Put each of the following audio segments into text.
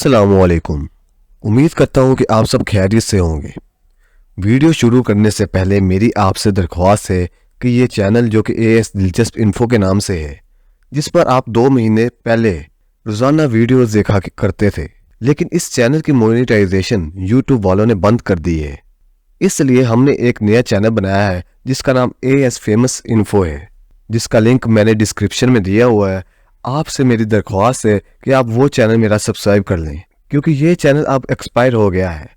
अस्सलामुअलैकुम। उम्मीद करता हूँ कि आप सब खैरियत से होंगे। वीडियो शुरू करने से पहले मेरी आपसे दरख्वास्त है कि ये चैनल जो कि AS दिलचस्प इन्फो के नाम से है, जिस पर आप 2 महीने पहले रोज़ाना वीडियोस देखा करते थे, लेकिन इस चैनल की मोनेटाइजेशन यूट्यूब वालों ने बंद कर दी है। इसलिए हमने एक नया चैनल बनाया है जिसका नाम AS फेमस इन्फो है, जिसका लिंक मैंने डिस्क्रिप्शन में दिया हुआ है। आपसे मेरी दरख्वास्त है कि आप वो चैनल मेरा सब्सक्राइब कर लें, क्योंकि ये चैनल अब एक्सपायर हो गया है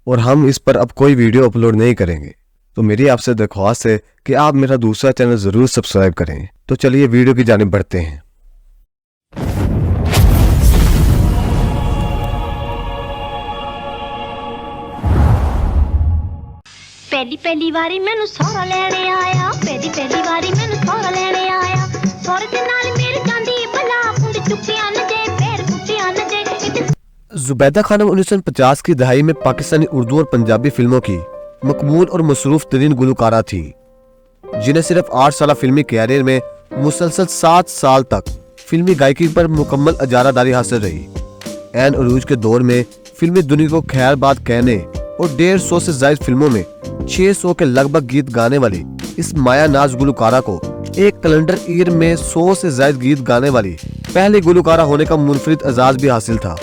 और हम इस पर अब कोई वीडियो अपलोड नहीं करेंगे। तो मेरी आपसे दरख्वास्त है कि आप मेरा दूसरा चैनल ज़रूर सब्सक्राइब करें। तो चलिए वीडियो की जानिब बढ़ते हैं। पहली वारी मैनू सारा लेने आया, पहली वारी मैनू सारा लेने आया। सारे दे नाल मेरी गांधी बला पुंड चुकिया न जे पैर कुटिया न जे। जुबैदा खानम 1950 की दहाई में पाकिस्तानी उर्दू और पंजाबी फिल्मों की मकबूल और मसरूफ तरीन गुलकारा थी, जिन्हें सिर्फ 8 साल फिल्मी कैरियर में मुसलसल 7 साल तक फिल्मी गायकी पर मुकम्मल अजारादारी हासिल रही। ऐन उरूज के दौर में फिल्मी दुनिया को खैर बात कहने और 150 से ज्यादा फिल्मों में 600 के लगभग गीत गाने वाली इस माया नाज गुलकारा को एक कैलेंडर ईयर में 100 से ज्यादा गीत गाने वाली पहली गुलकारा होने का मुनफरिद एजाज भी हासिल था।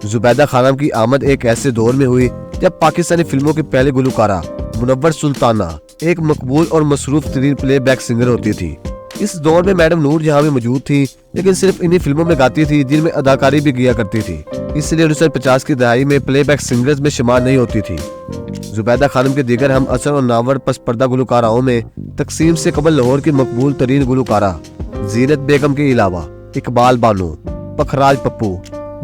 जुबैदा खानम की आमद एक ऐसे दौर में हुई जब पाकिस्तानी फिल्मों की पहली गुलकारा मुनव्वर सुल्ताना एक मकबूल और मसरूफ तरीन प्लेबैक सिंगर होती थी। इस दौर में मैडम नूर जहां भी मौजूद थी, लेकिन सिर्फ इन्हीं फिल्मों में गाती थी जिनमें अदाकारी भी किया करती थी, इसलिए 1950 की दहाई में प्लेबैक सिंगर्स में शुमार नहीं होती थी। जुबैदा खानम के दीगर हम असर और नावर पस पर्दा गुलकाराओं में तकसीम से कबल लाहौर की मकबूल तरीन गुलकारा जीनत बेगम के अलावा इकबाल बानो, पखराज पप्पू,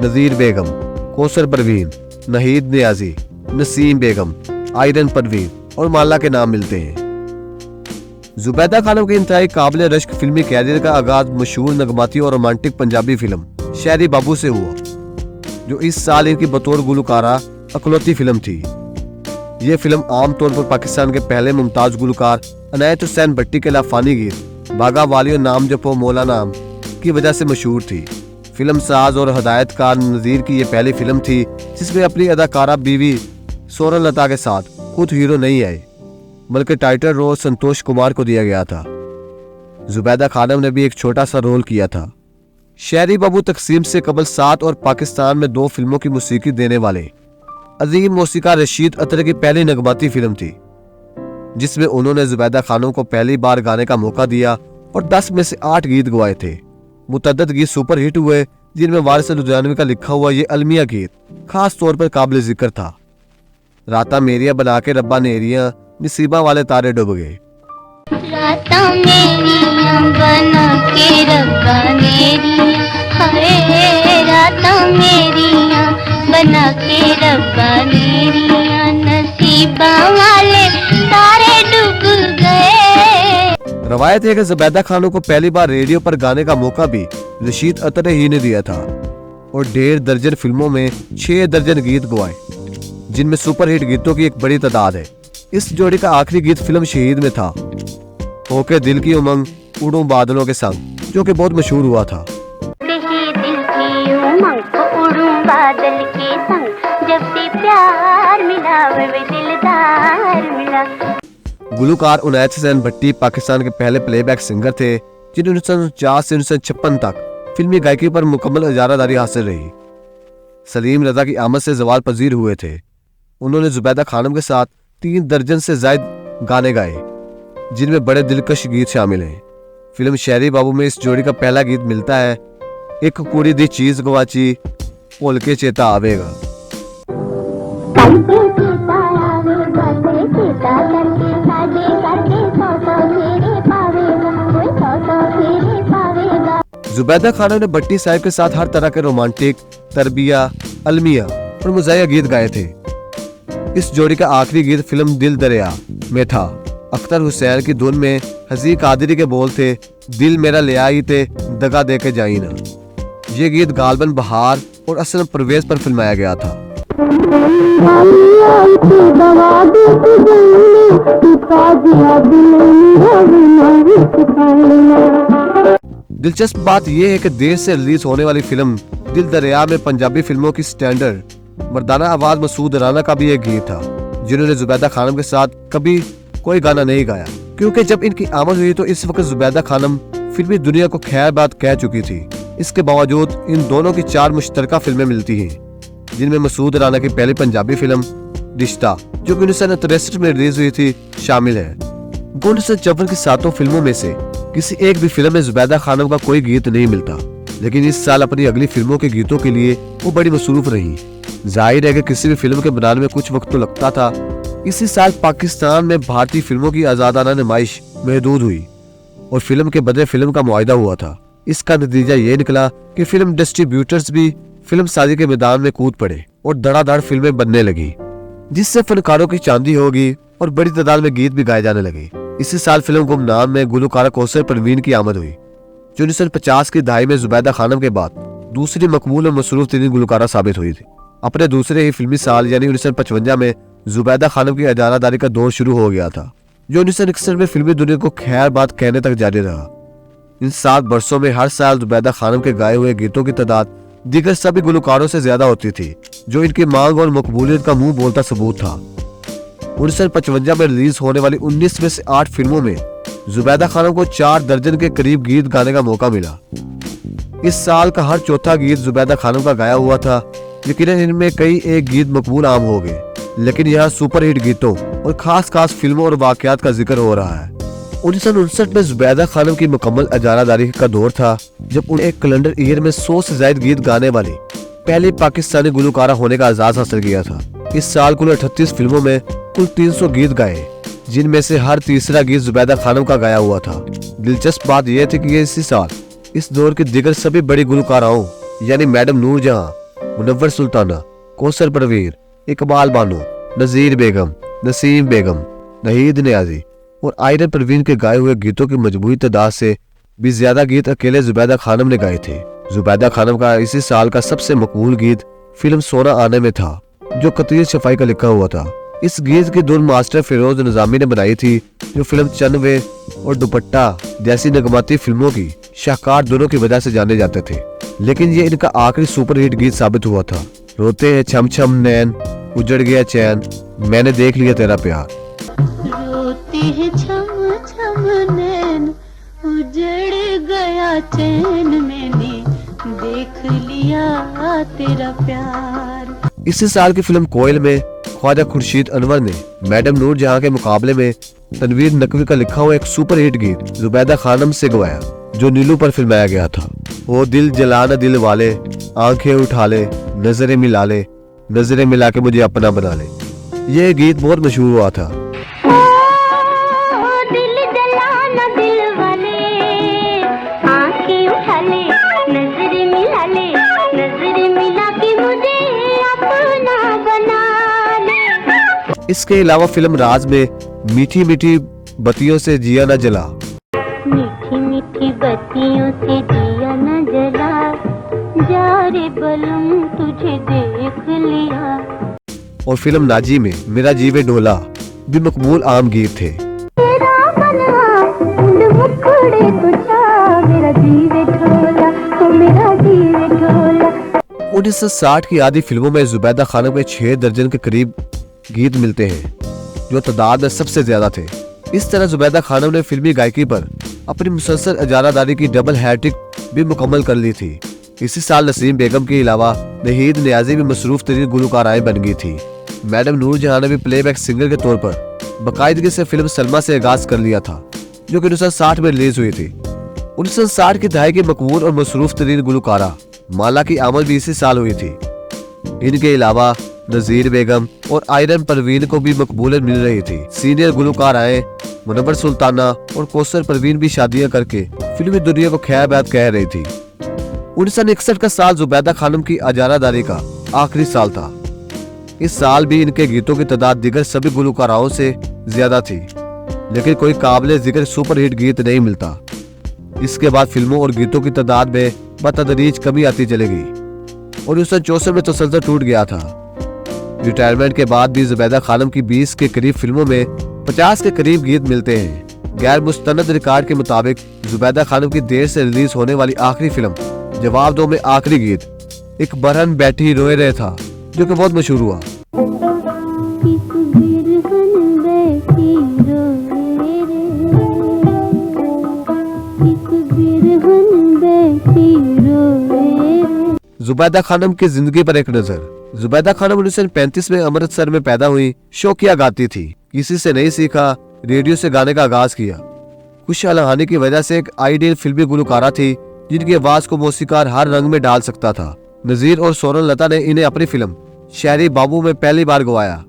नजीर बेगम, कौसर परवीन, नहीद नियाजी, नसीम बेगम, आयरन परवीन और माला के नाम मिलते हैं। जुबैदा खानम के इंतहाई काबिल रश्क फिल्मी कैरियर का आगाज मशहूर नगमाती और रोमांटिक पंजाबी फिल्म शायरी बाबू से हुआ, जो इस साल इनकी बतौर गुलकारा अकलौती फिल्म थी। ये फिल्म आमतौर पर पाकिस्तान के पहले मुमताज गुलकार अनायत हुसैन भट्टी के लाफानी गीत बागा वालियो नाम जपो मौला नाम की वजह से मशहूर थी। फिल्म साज और हदायतकार नजीर की यह पहली फिल्म थी जिसमें अपनी अदाकारा बीवी सोरन लता के साथ खुद हीरो नहीं आए, बल्कि टाइटल रोल संतोष कुमार को दिया गया था। जुबैदा खानम ने भी एक छोटा सा रोल किया था। शायरी बाबू तकसीम से कबल 7 और पाकिस्तान में 2 फिल्मों की मौसीकी देने वाले अजीम मौसीकार रशीद अतर की पहली नगमाती फिल्म थी, जिसमें उन्होंने जुबैदा खानम को पहली बार गाने का मौका दिया और 10 में से 8 गीत गवाए थे। मुतअद्दिद गीत सुपर हिट हुए, जिनमें वारिस लुधियानवी का लिखा हुआ ये अलमिया गीत खास तौर पर काबिल जिक्र था। राता मेरिया बना के रब्बा नेरिया नसीबा वाले तारे डूब गए। राता मेरिया बना के रब्बा नेरिया, हाय राता मेरिया बना के रब्बा नेरिया नसीबा वाले तारे डूब गए। रवायत है कि जुबैदा खानम को पहली बार रेडियो पर गाने का मौका भी रशीद अतर ही ने दिया था और 1.5 दर्जन फिल्मों में 6 दर्जन गीत गवाए, जिनमें सुपरहिट गीतों की एक बड़ी तादाद है। इस जोड़ी का आखिरी गीत फिल्म शहीद में था, होके दिल की उमंग उड़ूं बादलों के संग, जो कि बहुत मशहूर हुआ था। दिल की उमंग उड़ूं बादल के संग, जब से प्यार मिला वे दिलदार मिला। गुलकार अनायत हुसैन भट्टी पाकिस्तान के पहले प्लेबैक सिंगर थे, जिन्हें 1949 से 1956 तक फिल्मी गायकी पर मुकम्मल इजारादारी हासिल रही। सलीम रजा की आमद से जवाल पजीर हुए थे। उन्होंने जुबैदा खानम के साथ 3 दर्जन से ज्यादा गाने गाए, जिनमें बड़े दिलकश गीत शामिल हैं। फिल्म शायरी बाबू में इस जोड़ी का पहला गीत मिलता है, एक कुड़ी दी चीज गवाची भुल के चेता आवेगा। जुबैदा खानम ने भट्टी साहब के साथ हर तरह के रोमांटिक, तरबिया, अलमिया और मुज़ाहिया गीत गाए थे। इस जोड़ी का आखिरी गीत फिल्म दिल दरिया में था। अख्तर हुसैन की धुन में हजी कादरी के बोल थे, दिल मेरा ले आई ते दगा दे के जाई ना। ये गीत गालबन बहार और असलम परवेज पर फिल्माया गया था। दिलचस्प बात यह है कि देर से रिलीज होने वाली फिल्म दिल दरिया में पंजाबी फिल्मों की स्टैंडर्ड मर्दाना आवाज मसूद राना का भी एक गीत था, जिन्होंने जुबैदा खानम के साथ कभी कोई गाना नहीं गाया, क्योंकि जब इनकी आमद हुई तो इस वक्त जुबैदा खानम फिल्मी दुनिया को खैर बात कह चुकी थी। इसके बावजूद इन दोनों की 4 मुश्तरका फिल्में मिलती हैं, जिनमें मसूद राना की पहली पंजाबी फिल्म रिश्ता, जो 1963 में रिलीज हुई थी, शामिल है। 1954 की 7 फिल्मों में से किसी एक भी फिल्म में जुबैदा खानम का कोई गीत नहीं मिलता, लेकिन इस साल अपनी अगली फिल्मों के गीतों के लिए वो बड़ी मसरूफ रही। जाहिर है कि किसी भी फिल्म के बनाने में कुछ वक्त तो लगता था। इसी साल पाकिस्तान में भारतीय फिल्मों की आजादाना नुमाइश महदूद हुई और फिल्म के बदले फिल्म का मुआहिदा हुआ था। इसका नतीजा ये निकला कि फिल्म डिस्ट्रीब्यूटर्स भी फिल्म साजी के मैदान में कूद पड़े और धड़ाधड़ फिल्में बनने लगी, जिससे फनकारों की चांदी होगी और बड़ी तादाद में गीत भी गाए जाने लगे। इसी साल फिल्म गुमनाम में गुलकारा कौसर परवीन की आमद हुई, जो 1950 की दहाई में जुबैदा खानम के बाद दूसरी मकबूल और मसरूफ तरीन गुलकारा साबित हुई थी। अपने दूसरे ही फिल्मी साल यानी 1955 में जुबैदा खानम की अदारादारी का दौर शुरू हो गया था, जो 1961 में फिल्मी दुनिया को खैर बात कहने तक जारी रहा। इन 7 वर्षों में हर साल जुबैदा खानम के गाए हुए गीतों की तादाद दीगर सभी गुलकारों से ज्यादा होती थी, जो इनकी मांग और मकबूलियत का मुंह बोलता सबूत था। 1955 में रिलीज होने वाली 19 में से 8 फिल्मों में जुबैदा खानम को 4 दर्जन के करीब गीत गाने का मौका मिला। इस साल का हर चौथा गीत जुबैदा खानम का गाया हुआ था। यकीनन इनमें कई एक गीत मकबूल आम हो गए, लेकिन यहाँ सुपरहिट गीतों और खास फिल्मों और वाकयात का जिक्र हो रहा है। 1959 में जुबैदा खानम की मुकम्मल अजारादारी का दौर था, जब उन्हें एक कैलेंडर ईयर में 100 से ज्यादा गीत गाने वाली पहली पाकिस्तानी गुलकारा होने का एजाज हासिल किया था। इस साल कुल 38 फिल्मों में कुल 300 गीत गाए, जिनमें से हर तीसरा गीत जुबैदा खानम का गाया हुआ था। दिलचस्प बात यह थी कि इसी साल इस दौर के दिगर सभी बड़ी गुलकाराओं यानी मैडम नूरजहां, मुनव्वर सुल्ताना, कौसर परवीन, इकबाल बानो, नजीर बेगम, नसीम बेगम, नहीद नियाजी और आयरन परवीन के गाए हुए गीतों की मजबूरी तादाद से भी ज्यादा गीत अकेले जुबैदा खानम ने गाए थे। जुबैदा खानम का इसी साल का सबसे मकबूल गीत फिल्म सोना आने में था, जो कतीर शफाई का लिखा हुआ था। इस गीत की धुन मास्टर फिरोज निजामी ने बनाई थी, जो फिल्म चन्वे और दुपट्टा जैसी नगमाती फिल्मों की शाहकार दोनों की वजह से जाने जाते थे, लेकिन ये इनका आखिरी सुपरहिट गीत साबित हुआ था। रोते हैं छम छम नैन, उजड़ गया चैन, मैंने देख लिया तेरा प्यार। रोते हैं छम छम नैन, उजड़ गया चैन, मैंने देख लिया तेरा प्यार। इसी साल की फिल्म कोयल में ख्वाजा खुर्शीद अनवर ने मैडम नूरजहां के मुकाबले में तनवीर नकवी का लिखा हुआ एक सुपरहिट गीत जुबैदा खानम से गवाया, जो नीलू पर फिल्माया गया था। वो दिल जलाना दिल वाले, आंखें उठा ले, नजरें मिला ले, नजरें मिला के मुझे अपना बना ले। ये गीत बहुत मशहूर हुआ था। दिल जलाना दिल वाले, आंखें उठा ले, नजरें मिला ले, नजरें मिला के मुझे अपना बना ले। इसके अलावा फिल्म राज में मीठी मीठी बत्तियों से जिया न जला, मीठी मीठी बत्तियों से जिया न जला, जा रे बलम तुझे देख लिया। और फिल्म नाजी में मेरा जीवे डोला भी मकबूल आम गीत थे। तेरा बनवा उन मुखड़े तुझा, मेरा जीवे ढोला, तो मेरा जीवे ढोला। 1960 की आधी फिल्मों में जुबैदा खानम के 6 दर्जन के करीब गीत मिलते हैं, जो तादाद में सबसे ज्यादा थे। इस तरह जुबैदा खानम ने फिल्मी गायकी पर अपनी मुसलसल अजारादारी की डबल हैट्रिक भी मुकम्मल कर ली थी। इसी साल नसीम बेगम के अलावा नहीद नियाजी भी मसरूफ तरीन गुलकाराएं बन गई थी। मैडम नूरजहां ने भी प्लेबैक सिंगर के तौर पर बाकायदगी से फिल्म सलमा से आगाज कर लिया था, जो कि 1960 में रिलीज हुई थी। 1960 की दहाई की मकबूल और मसरूफ तरीन गुलकारा माला की आमद भी इसी साल हुई थी। इनके अलावा नजीर बेगम और आयरन परवीन को भी मकबूलियत मिल रही थी। सीनियर गुलकाराएं मुनव्वर सुल्ताना और कौसर परवीन भी शादियां करके फिल्मी दुनिया को खैर बात कह रही थी। 1961 का साल जुबैदा खानम की अजारादारी का आखिरी साल था। इस साल भी इनके गीतों की तादाद दिगर सभी गुलकाराओं से ज्यादा थी, लेकिन कोई काबिल जिक्र सुपरहिट गीत नहीं मिलता। इसके बाद फिल्मों और गीतों की तादाद में बतदरीज कमी आती चलेगी और 1964 में तसलसल टूट गया था। रिटायरमेंट के बाद भी जुबैदा खानम की 20 के करीब फिल्मों में 50 के करीब गीत मिलते हैं। गैर मुस्तनद रिकॉर्ड के मुताबिक जुबैदा खानम की देर से रिलीज होने वाली आखिरी फिल्म जवाब दो में आखिरी गीत एक बरहन बैठी रोए रहे था, जो कि बहुत मशहूर हुआ। जुबैदा खानम की जिंदगी पर एक नजर। जुबैदा खानम 1935 में अमृतसर में पैदा हुई, शौकिया गाती थी, किसी से नहीं सीखा, रेडियो से गाने का आगाज किया। खुश अलहानी की वजह से एक आइडियल फिल्मी गुलकारा थी, जिनकी आवाज को मौसीकार हर रंग में डाल सकता था। नजीर और सोनल लता ने इन्हें अपनी फिल्म शहरी बाबू में पहली बार गवाया,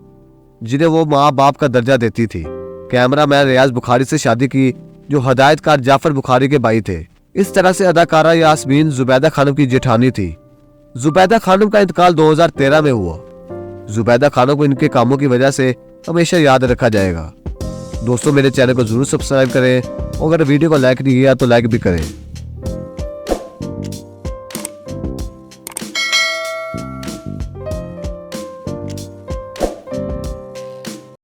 जिन्हें वो माँ बाप का दर्जा देती थी। कैमरामैन रियाज बुखारी से शादी की, जो हदायतकार जाफर बुखारी के भाई थे। इस तरह से अदाकारा यास्मीन जुबैदा खानम की जेठानी थी। जुबैदा खानम का इंतकाल 2013 में हुआ। जुबैदा खानम को इनके कामों की वजह से हमेशा याद रखा जाएगा। दोस्तों, मेरे चैनल को जरूर सब्सक्राइब करें और अगर वीडियो को लाइक नहीं किया तो लाइक भी करें।